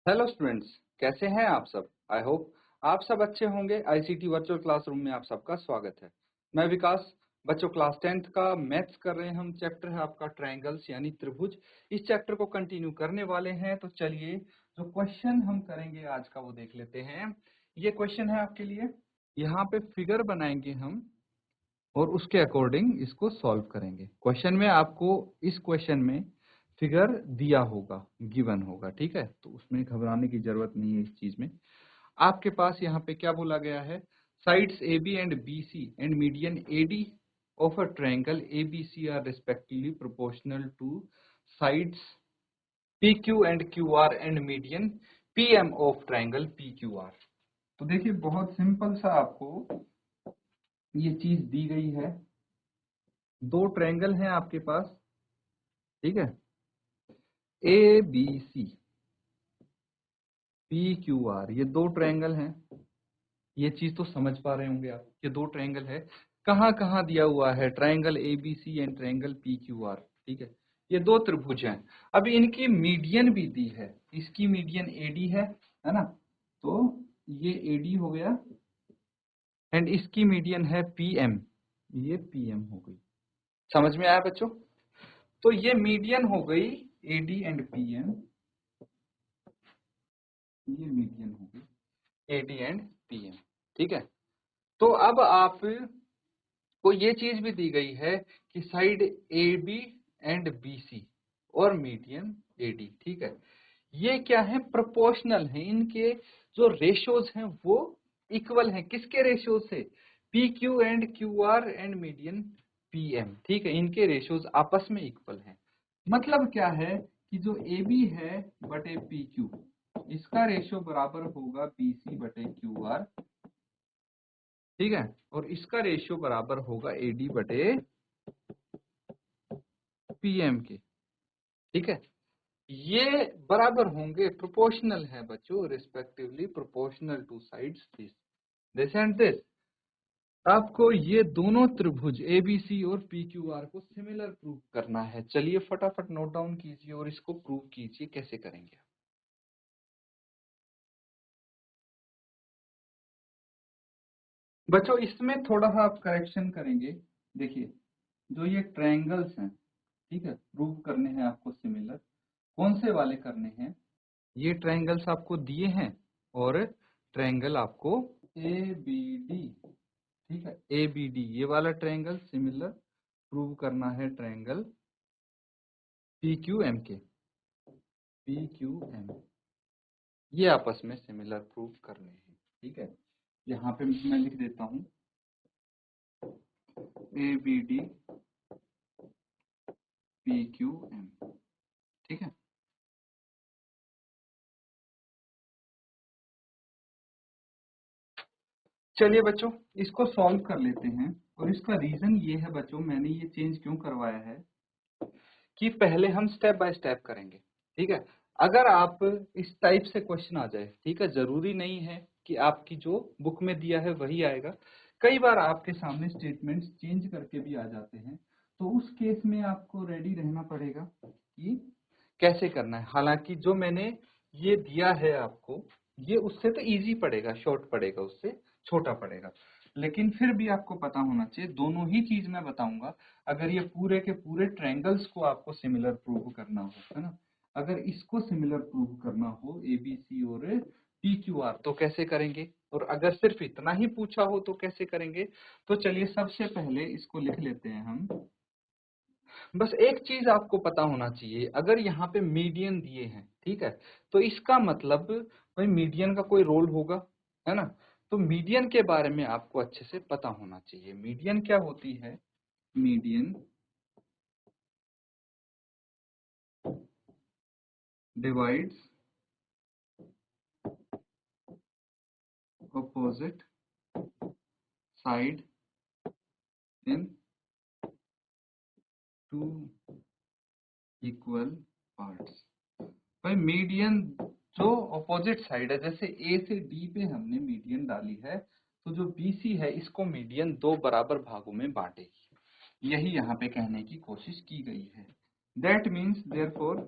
Hello students, कैसे हैं आप सब। आई होप आप सब अच्छे होंगे। आईसीटी वर्चुअल क्लासरूम में आप सबका स्वागत है। मैं विकास। बच्चों, क्लास 10th का मैथ्स कर रहे हैं हम। चैप्टर है आपका ट्रायंगल्स यानी त्रिभुज। इस चैप्टर को कंटिन्यू करने वाले हैं। तो चलिए, जो क्वेश्चन हम करेंगे आज का वो देख लेते हैं। ये क्वेश्चन है आपके लिए। यहाँ पे फिगर बनाएंगे हम और उसके अकॉर्डिंग इसको सॉल्व करेंगे। क्वेश्चन में आपको इस क्वेश्चन में फिगर दिया होगा, गिवन होगा, ठीक है। तो उसमें घबराने की जरूरत नहीं है। इस चीज में आपके पास यहाँ पे क्या बोला गया है, sides A B and B C and median A D of a triangle A B C are respectively proportional to sides P Q and Q R and median P M of triangle P Q R. तो देखिए, बहुत simple सा आपको ये चीज दी गई है। दो ट्रायंगल हैं आपके पास, ठीक है, A B C P Q R. ये दो ट्रायंगल हैं। ये चीज तो समझ पा रहे होंगे आप। ये दो ट्रायंगल है। कहाँ कहाँ दिया हुआ है, triangle A B C and triangle P Q R, ठीक है। ये दो त्रिभुज हैं। अभी इनकी मीडियन भी दी है। इसकी मीडियन एडी है ना। तो ये एडी हो गया एंड इसकी मीडियन है पीएम। ये पीएम हो गई। समझ में आया बच्चों। तो ये मीडियन हो गई एडी एंड पीएम। ये मीडियन हो गई एडी एंड पीएम, ठीक है। तो अब आप को ये चीज भी दी गई है कि side A B and B C और मीडियन ए डी, ठीक है। ये क्या है, प्रोपोर्शनल है। इनके जो रेशियोज हैं वो इक्वल हैं। किसके रेशियो से, P Q and Q R and median P M, ठीक है। इनके रेशियोज आपस में इक्वल हैं। मतलब क्या है कि जो ए बी है बटे पी क्यू, इसका रेशियो बराबर होगा बी सी बटे क्यू आर, ठीक है। और इसका रेशियो बराबर होगा एडी बटे पीएम के, ठीक है। ये बराबर होंगे, प्रोपोर्शनल है बच्चों, respectively proportional to sides this and this. आपको ये दोनों त्रिभुज एबीसी और पी क्यू आर को सिमिलर प्रूव करना है। चलिए फटाफट नोट डाउन कीजिए और इसको प्रूव कीजिए। कैसे करेंगे बच्चों, इसमें थोड़ा सा आप करेक्शन करेंगे। देखिए, जो ये ट्रायंगल्स हैं, ठीक है, प्रूव करने हैं आपको सिमिलर। कौन से वाले करने हैं, ये ट्रायंगल्स आपको दिए हैं और ट्रायंगल आपको ए बी डी, ठीक है, ए बी डी ये वाला ट्रायंगल सिमिलर प्रूव करना है ट्रायंगल पी क्यू एम के। पी क्यू एम ये आपस में सिमिलर प्रूव करने हैं, ठीक है। यहाँ पे मैं लिख देता हूँ A B D P Q M, ठीक है। चलिए बच्चों, इसको सॉल्व कर लेते हैं। और इसका रीजन ये है बच्चों, मैंने ये चेंज क्यों करवाया है कि पहले हम स्टेप बाय स्टेप करेंगे, ठीक है। अगर आप इस टाइप से क्वेश्चन आ जाए, ठीक है, जरूरी नहीं है कि आपकी जो बुक में दिया है वही आएगा। कई बार आपके सामने स्टेटमेंट्स चेंज करके भी आ जाते हैं। तो उस केस में आपको रेडी रहना पड़ेगा कि कैसे करना है। हालांकि जो मैंने ये दिया है आपको, ये उससे तो इजी पड़ेगा, शॉर्ट पड़ेगा, उससे छोटा पड़ेगा। लेकिन फिर भी आपको पता होना चाहिए, दोनों ही चीज मैं बताऊंगा। अगर ये पूरे के पूरे ट्रायंगल्स को आपको सिमिलर प्रूव करना हो, है ना, अगर इसको सिमिलर प्रूव करना हो ए बी सी और पी क्यू आर, तो कैसे करेंगे। और अगर सिर्फ इतना ही पूछा हो तो कैसे करेंगे। तो चलिए सबसे पहले इसको लिख लेते हैं हम। बस एक चीज आपको पता होना चाहिए, अगर यहाँ पे मीडियन दिए हैं, ठीक है, तो इसका मतलब भाई मीडियन का कोई रोल होगा, है ना। तो मीडियन के बारे में आपको अच्छे से पता होना चाहिए। मीडियन क्या होती है, median divides opposite side in two equal parts। भाई मीडियन जो अपोजिट साइड है, जैसे ए से डी पे हमने मीडियन डाली है, तो जो बीसी है इसको मीडियन दो बराबर भागों में बांटेगी। यही यहाँ पे कहने की कोशिश की गई है। दैट मीन्स देयरफॉर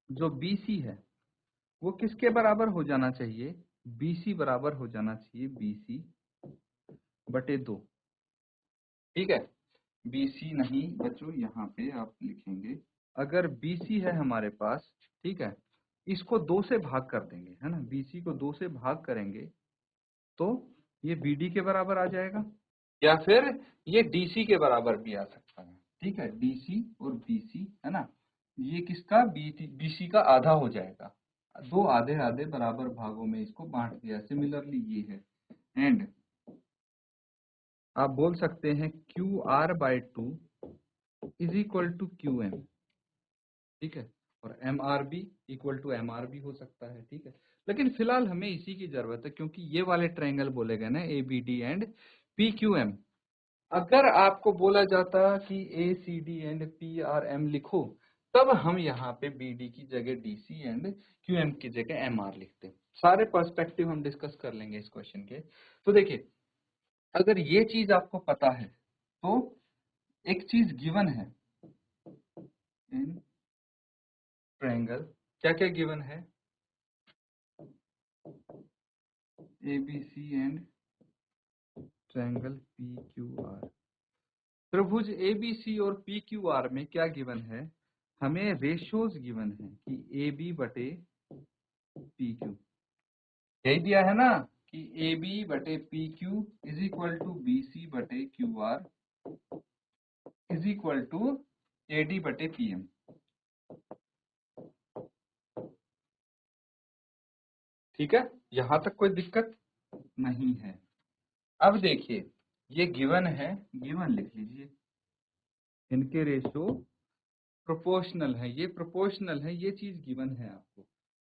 जो BC है वो किसके बराबर हो जाना चाहिए? BC बराबर हो जाना चाहिए BC बटे 2। ठीक है, BC नहीं बच्चों, यहाँ पे आप लिखेंगे अगर BC है हमारे पास, ठीक है, इसको 2 से भाग कर देंगे, है ना, BC को 2 से भाग करेंगे तो ये BD के बराबर आ जाएगा, या फिर ये DC के बराबर भी आ सकता है। ठीक है, DC और BC, है ना, ये किसका BC का आधा हो जाएगा। 2 आधे आधे बराबर भागों में इसको बांट दिया, सिमिलरली ये है। एंड आप बोल सकते हैं QR/2 is equal to QM। ठीक है, और MRB इक्वल टू MRB हो सकता है। ठीक है, लेकिन फिलहाल हमें इसी की जरूरत है क्योंकि ये वाले ट्रायंगल बोले गए ना ABD एंड PQM। अगर आपको बोला जाता कि ACD एंड PRM लिखो, तब हम यहाँ पे BD की जगह DC एंड QM की जगह MR लिखते। सारे पर्सपेक्टिव हम डिस्कस कर लेंगे इस क्वेश्चन के। तो देखिए, अगर ये चीज आपको पता है तो एक चीज गिवन है इन ट्रायंगल, क्या क्या गिवन है? ABC and triangle PQR। त्रिभुज ABC और PQR में क्या गिवन है? हमें रेशियोज गिवन है कि AB बटे PQ, यही दिया है ना कि AB बटे PQ is equal to BC बटे QR is equal to AD बटे PM। ठीक है, यहां तक कोई दिक्कत नहीं है। अब देखिए, ये गिवन है, गिवन लिख लीजिए, इनके रेशियो प्रोपोर्शनल है, ये प्रोपोर्शनल है, ये चीज गिवन है आपको।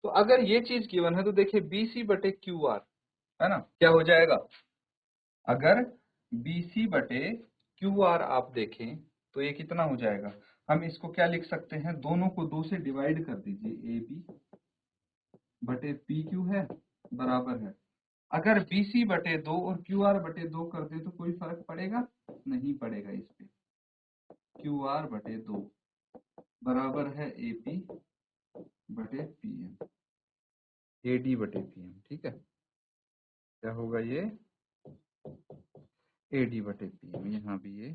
तो अगर ये चीज गिवन है तो देखिए BC बटे QR, है ना, क्या हो जाएगा? अगर BC बटे QR आप देखें तो ये कितना हो जाएगा? हम इसको क्या लिख सकते हैं, दोनों को 2 से डिवाइड कर दीजिए, AB बटे PQ है बराबर है, अगर BC बटे 2 और QR बटे 2 कर दे तो कोई फर्क पड़ेगा? नहीं पड़ेगा इस पे। QR बटे 2 बराबर है AP बटे PM, AD बटे PM। ठीक है, क्या होगा ये? AD बटे PM, यहाँ भी ये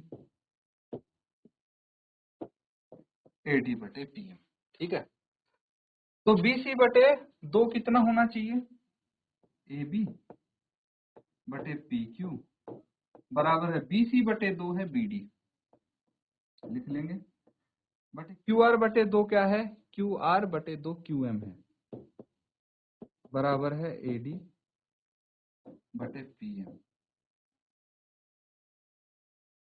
AD बटे PM। ठीक है, तो BC बटे 2 कितना होना चाहिए? AB बटे PQ बराबर है BC बटे 2 है BD, लिख लेंगे, बटे QR बटे 2 क्या है? QR बटे 2 QM है, बराबर है AD बटे PM।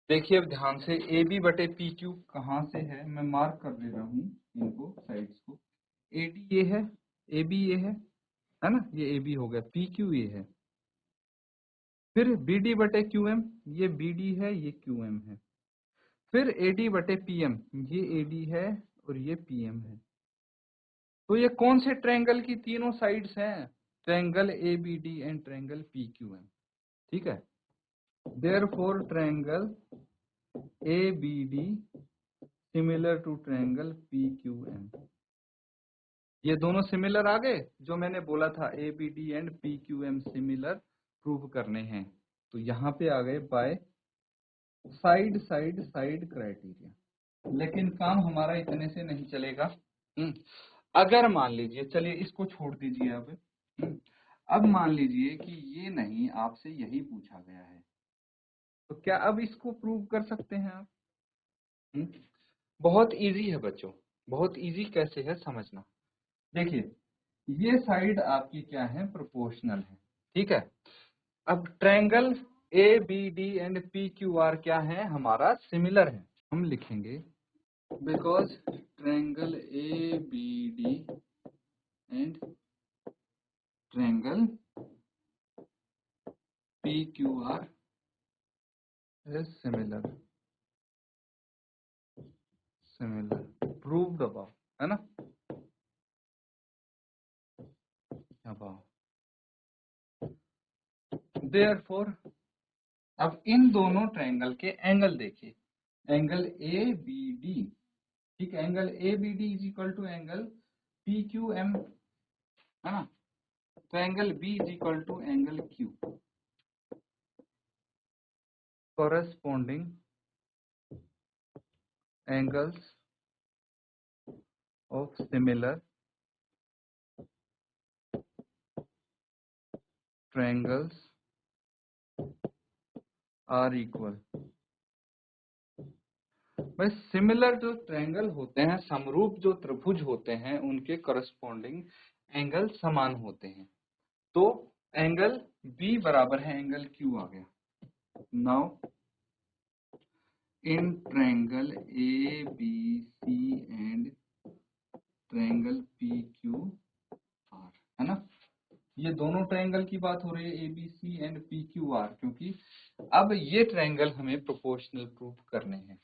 देखिए अब ध्यान से, AB बटे PQ कहाँ से है, मैं मार्क कर दे रहा हूँ इनको साइड्स को। AD ये है, AB ये है ना, ये AB हो गया, PQ ये है, फिर BD बटे QM, ये BD है, ये QM है, फिर AD बटे PM, ये AD है और ये PM है। तो ये कौन से ट्रायंगल की तीनों साइड्स हैं? Triangle ABD and triangle PQM। ठीक है, therefore triangle ABD similar to triangle PQM। ये दोनों सिमिलर आ गए, जो मैंने बोला था ABD and PQM similar prove करने हैं, तो यहाँ पे आ गए by side side side criteria. लेकिन काम हमारा इतने से नहीं चलेगा। अगर मान लीजिए, चलिए इसको छोड़ दीजिए अब मान लीजिए कि ये नहीं, आपसे यही पूछा गया है, तो क्या अब इसको प्रूव कर सकते हैं आप? बहुत इजी है बच्चों, बहुत इजी कैसे है समझना। देखिए, ये साइड आपकी क्या है? प्रोपोर्शनल है। ठीक है, अब ट्रायंगल ABD एंड PQR क्या है? हमारा सिमिलर है। हम लिखेंगे because triangle ABD and triangle PQR is similar, proved above, है ना, अबव। देयरफॉर अब इन दोनों ट्रायंगल के एंगल देखिए, एंगल ABD, ठीक है, angle ABD is equal to angle P Q M, है ना। तो angle B is equal to angle Q, corresponding angles of similar triangles are equal। भाई सिमिलर जो ट्रायंगल होते हैं, समरूप जो त्रिभुज होते हैं, उनके करस्पॉन्डिंग एंगल समान होते हैं। तो एंगल बी बराबर है एंगल क्यू आ गया। Now in triangle A B C and triangle P Q R, है ना। ये दोनों ट्रायंगल की बात हो रही है, A B C and P Q R, क्योंकि अब ये ट्रायंगल हमें प्रोपोर्शनल प्रूव करने हैं।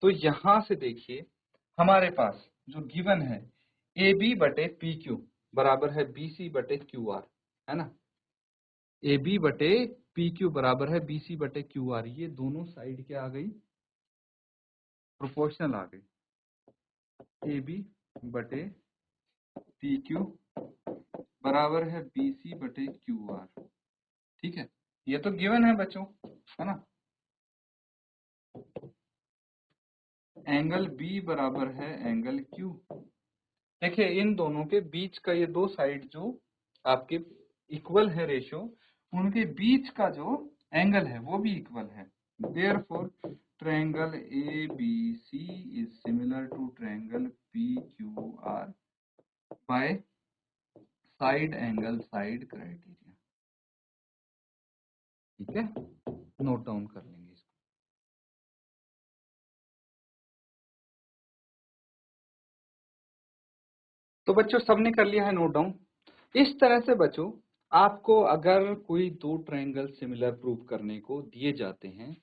तो यहां से देखिए हमारे पास जो गिवन है ए बी बटे पी क्यू बराबर है बी सी बटे क्यू आर, है ना। ए बी बटे पी क्यू बराबर है बी सी बटे क्यू आर। ये दोनों साइड क्या आ गई, प्रोपोर्शनल आ गई। ए बी बटे पी क्यू बराबर है बी सी बटे क्यू आर, ठीक है। ये तो गिवन है बच्चों, है ना। एंगल बी बराबर है एंगल क्यू। देखिए इन दोनों के बीच का ये दो साइड जो आपके इक्वल है रेशियो, उनके बीच का जो एंगल है वो भी इक्वल है। Therefore triangle A B C is similar to triangle P Q R by side angle side criteria, ठीक है। नोट डाउन कर लेंगे इसको। तो बच्चों सबने कर लिया है नोट डाउन। इस तरह से बच्चों आपको अगर कोई दो ट्रायंगल सिमिलर प्रूव करने को दिए जाते हैं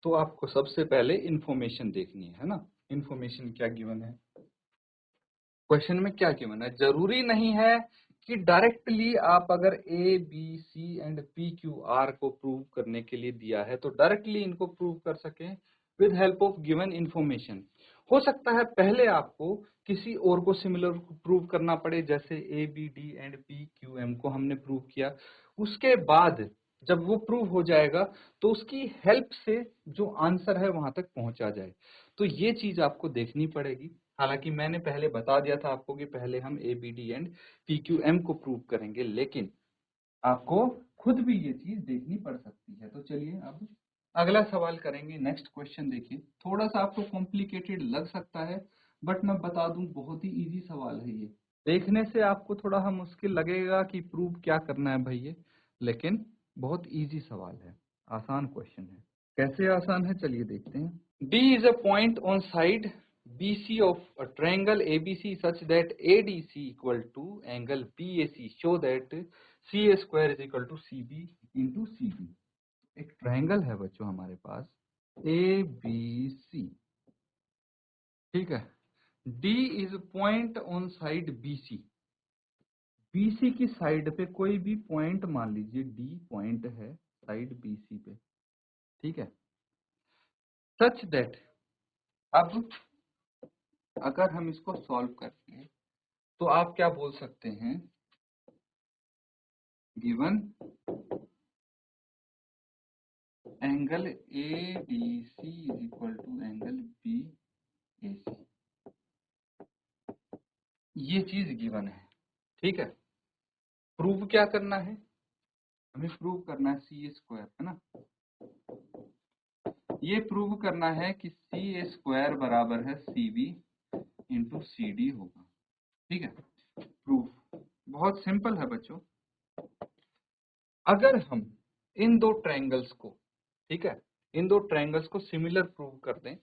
तो आपको सबसे पहले इंफॉर्मेशन देखनी है ना। इंफॉर्मेशन क्या गिवन है, क्वेश्चन में क्या गिवन है। जरूरी नहीं है कि डायरेक्टली आप अगर A B C and P Q R को प्रूव करने के लिए दिया है तो डायरेक्टली इनको प्रूव कर सकें with help of given information. हो सकता है पहले आपको किसी और को सिमिलर प्रूव करना पड़े, जैसे A B D and P Q M को हमने प्रूव किया, उसके बाद जब वो प्रूव हो जाएगा तो उसकी हेल्प से जो आंसर है वहां तक पहुंचा जाए। तो ये चीज आपको देखनी पड़ेगी। हालांकि मैंने पहले बता दिया था आपको कि पहले हम A B D and P Q M को प्रूव करेंगे, लेकिन आपको खुद भी ये चीज देखनी पड़ सकती है। तो चलिए अब अगला सवाल करेंगे। नेक्स्ट क्वेश्चन देखिए, थोड़ा सा आपको कॉम्प्लिकेटेड लग सकता है बट मैं बता दूं बहुत ही इजी सवाल है ये। देखने से आपको थोड़ा सा मुश्किल लगेगा कि प्रूव क्या करना है भाई ये, लेकिन बहुत इजी सवाल है, आसान क्वेश्चन है। कैसे आसान है चलिए देखते हैं। D is a point on side BC of a triangle ABC such that ADC equal to angle BAC. Show that CA square is equal to CB into CB. एक ट्रायंगल है बच्चों हमारे पास ABC, ठीक है। D is a point on side BC. BC की side पे कोई भी पॉइंट मान लीजिए D पॉइंट है साइड BC पे, ठीक है। सच दैट, अब अगर हम इसको सॉल्व करेंगे तो आप क्या बोल सकते हैं, given angle A B C is equal to angle B A C, ये चीज गिवन है, ठीक है। प्रूव क्या करना है, हमें प्रूव करना है सी ए स्क्वायर, है ना। ये प्रूव करना है कि सी ए स्क्वायर बराबर है C B into C D होगा, ठीक है। प्रूफ बहुत सिंपल है बच्चों। अगर हम इन दो ट्रायंगल्स को, ठीक है, इन दो ट्रायंगल्स को सिमिलर प्रूव कर दें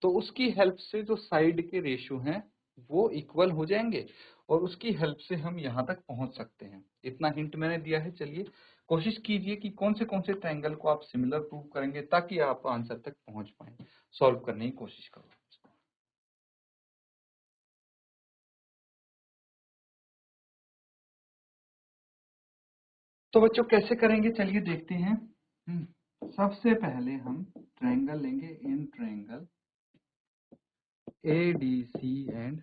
तो उसकी हेल्प से जो साइड के रेशियो हैं वो इक्वल हो जाएंगे और उसकी हेल्प से हम यहां तक पहुंच सकते हैं। इतना हिंट मैंने दिया है। चलिए कोशिश कीजिए कि कौन से ट्रायंगल को आप सिमिलर प्रूव करेंगे ताकि आप आंसर तक पहुंच पाए। सॉल्व करने की कोशिश करो। तो बच्चों कैसे करेंगे चलिए देखते हैं। सबसे पहले हम ट्रायंगल लेंगे, in triangle A D C and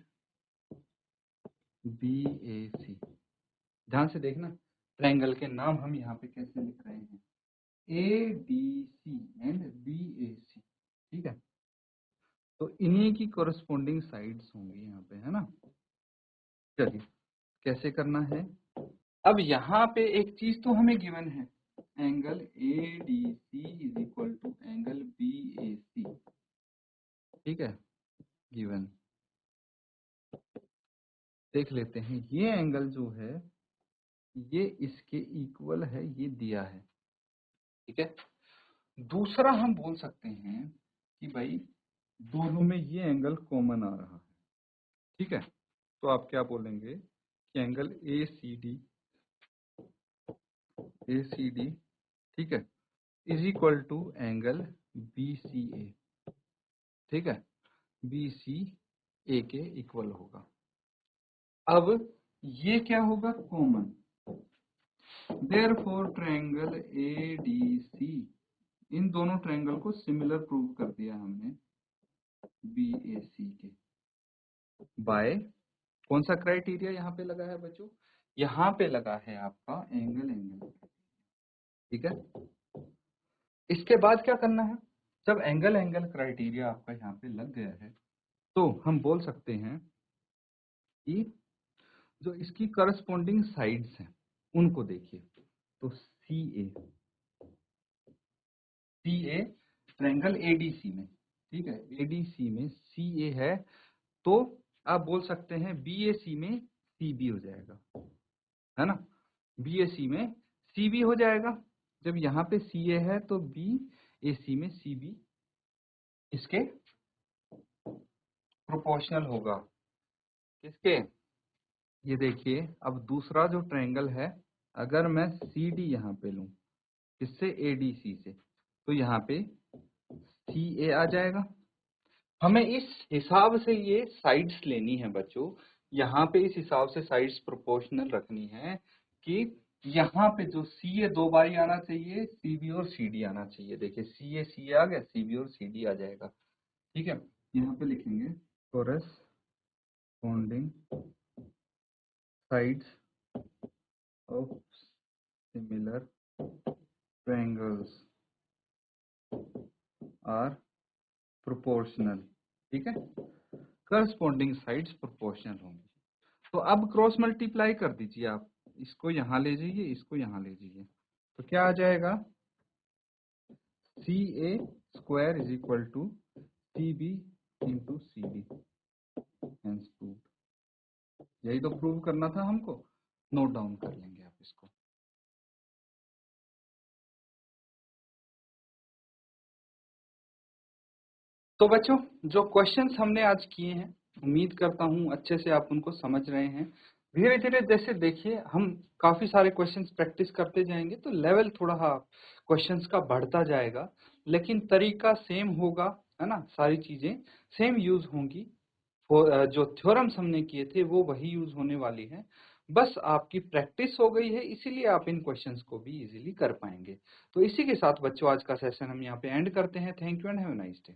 BAC। ध्यान से देखना, ट्रायंगल के नाम हम यहाँ पे कैसे लिख रहे हैं, ADC एंड BAC, ठीक है। तो इन्हीं की कोरस्पोंडिंग साइड्स होंगी यहाँ पे, है ना। चलिए कैसे करना है, अब यहाँ पे एक चीज तो हमें गिवन है, angle ADC is equal to angle BAC, ठीक है, गिवन। देख लेते हैं, ये एंगल जो है ये इसके इक्वल है, ये दिया है, ठीक है। दूसरा हम बोल सकते हैं कि भाई दोनों में ये एंगल कॉमन आ रहा है, ठीक है। तो आप क्या बोलेंगे कि एंगल ACD, ठीक है, is equal to angle BCA, ठीक है, BCA के इक्वल होगा। अब ये क्या होगा, कॉमन, देयरफॉर ट्रायंगल ADC, इन दोनों ट्रायंगल को सिमिलर प्रूव कर दिया हमने BAC के, बाय कौन सा क्राइटेरिया यहाँ पे लगा है बच्चों, यहाँ पे लगा है आपका एंगल, ठीक है। इसके बाद क्या करना है, जब एंगल क्राइटेरिया आपका यहाँ पे लग गया है तो हम बोल सकते हैं कि जो इसकी करस्पॉन्डिंग साइड्स हैं उनको देखिए। तो CA ट्रायंगल ADC में, ठीक है, ADC में CA है, तो आप बोल सकते हैं BAC में CB हो जाएगा, है ना, BAC में CB हो जाएगा। जब यहाँ पे CA है तो BAC में CB इसके प्रोपोर्शनल होगा, किसके, ये देखिए। अब दूसरा जो ट्रायंगल है, अगर मैं CD यहाँ पे लूं, इससे ADC से, तो यहाँ पे CA आ जाएगा। हमें इस हिसाब से ये साइड्स लेनी है बच्चों, यहाँ पे इस हिसाब से साइड्स प्रोपोर्शनल रखनी है कि यहाँ पे जो CA दो बारी आना चाहिए, CB और CD आना चाहिए। देखिए CA आ गया, CB और CD आ जाएगा, ठीक है। यहाँ पे लिखेंगे corresponding sides of similar triangles are proportional, ठीक है, करस्पॉन्डिंग साइड्स प्रोपोर्शनल होंगी। तो अब क्रॉस मल्टीप्लाई कर दीजिए आप, इसको यहाँ ले जाइए, इसको यहाँ ले जाइए, तो क्या आ जाएगा, CA square is equal to CB into CB, hence proved. यही तो प्रूव करना था हमको, नोट डाउन कर लेंगे आप इसको। तो बच्चों जो क्वेश्चंस हमने आज किए हैं, उम्मीद करता हूं अच्छे से आप उनको समझ रहे हैं। धीरे धीरे जैसे देखिए हम काफी सारे क्वेश्चंस प्रैक्टिस करते जाएंगे तो लेवल थोड़ा क्वेश्चंस का बढ़ता जाएगा, लेकिन तरीका सेम होगा, है ना, सारी चीजें सेम यूज होंगी। जो थ्योरम्स हमने किए थे वो वही यूज होने वाली है, बस आपकी प्रैक्टिस हो गई है, इसीलिए आप इन क्वेश्चंस को भी इजीली कर पाएंगे। तो इसी के साथ बच्चों आज का सेशन हम यहाँ पे एंड करते हैं। Thank you and have a nice day.